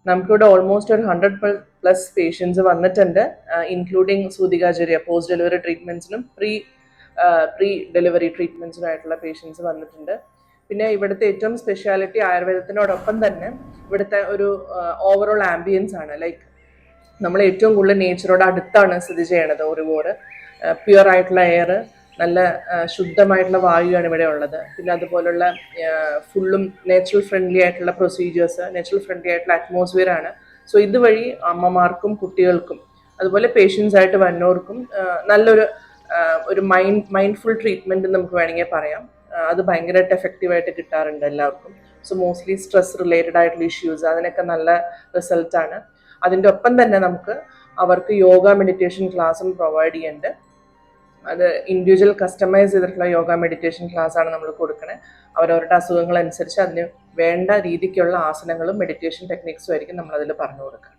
നമുക്കിവിടെ ഓൾമോസ്റ്റ് ഒരു 100+ പേഷ്യൻസ് വന്നിട്ടുണ്ട്, ഇൻക്ലൂഡിങ് സൂതികാചര്യ പോസ്റ്റ് ഡെലിവറി ട്രീറ്റ്മെൻറ്റ്സിനും പ്രീ ഡെലിവറി ട്രീറ്റ്മെൻറ്റ്സിനായിട്ടുള്ള പേഷ്യൻസ് വന്നിട്ടുണ്ട്. പിന്നെ ഇവിടുത്തെ ഏറ്റവും സ്പെഷ്യാലിറ്റി ആയുർവേദത്തിനോടൊപ്പം തന്നെ ഇവിടുത്തെ ഒരു ഓവറോൾ ആംബിയൻസ് ആണ്. ലൈക്ക് നമ്മൾ ഏറ്റവും കൂടുതൽ നേച്ചറോട് അടുത്താണ് സ്ഥിതി ചെയ്യണത്. ഒരുപോലെ പ്യുവർ ആയിട്ടുള്ള എയർ, നല്ല ശുദ്ധമായിട്ടുള്ള വായുവാണ് ഇവിടെ ഉള്ളത്. പിന്നെ അതുപോലുള്ള ഫുള്ളും നേച്ചുറൽ ഫ്രണ്ട്ലി ആയിട്ടുള്ള പ്രൊസീജിയേഴ്സ്, നേച്ചുറൽ ഫ്രണ്ട്ലി ആയിട്ടുള്ള അറ്റ്മോസ്ഫിയർ ആണ്. സോ ഇതുവഴി അമ്മമാർക്കും കുട്ടികൾക്കും അതുപോലെ പേഷ്യൻസ് ആയിട്ട് വന്നവർക്കും നല്ലൊരു മൈൻഡ്ഫുൾ ട്രീറ്റ്മെൻറ്റ് നമുക്ക് വേണമെങ്കിൽ പറയാം. അത് ഭയങ്കരമായിട്ട് എഫക്റ്റീവായിട്ട് കിട്ടാറുണ്ട് എല്ലാവർക്കും. സോ മോസ്റ്റ്ലി സ്ട്രെസ് റിലേറ്റഡ് ആയിട്ടുള്ള ഇഷ്യൂസ്, അതിനൊക്കെ നല്ല റിസൾട്ടാണ്. അതിൻ്റെ ഒപ്പം തന്നെ നമുക്ക് അവർക്ക് യോഗ മെഡിറ്റേഷൻ ക്ലാസ്സും പ്രൊവൈഡ് ചെയ്യുന്നുണ്ട്. അത് ഇൻഡിവിജ്വൽ കസ്റ്റമൈസ് ചെയ്തിട്ടുള്ള യോഗ മെഡിറ്റേഷൻ ക്ലാസ് ആണ് നമ്മൾ കൊടുക്കണേ. അവരവരുടെ അസുഖങ്ങൾ അനുസരിച്ച് അതിന് വേണ്ട രീതിക്കുള്ള ആസനങ്ങളും മെഡിറ്റേഷൻ ടെക്നിക്സും ആയിരിക്കും നമ്മൾ അതിൽ പറഞ്ഞു കൊടുക്കുക.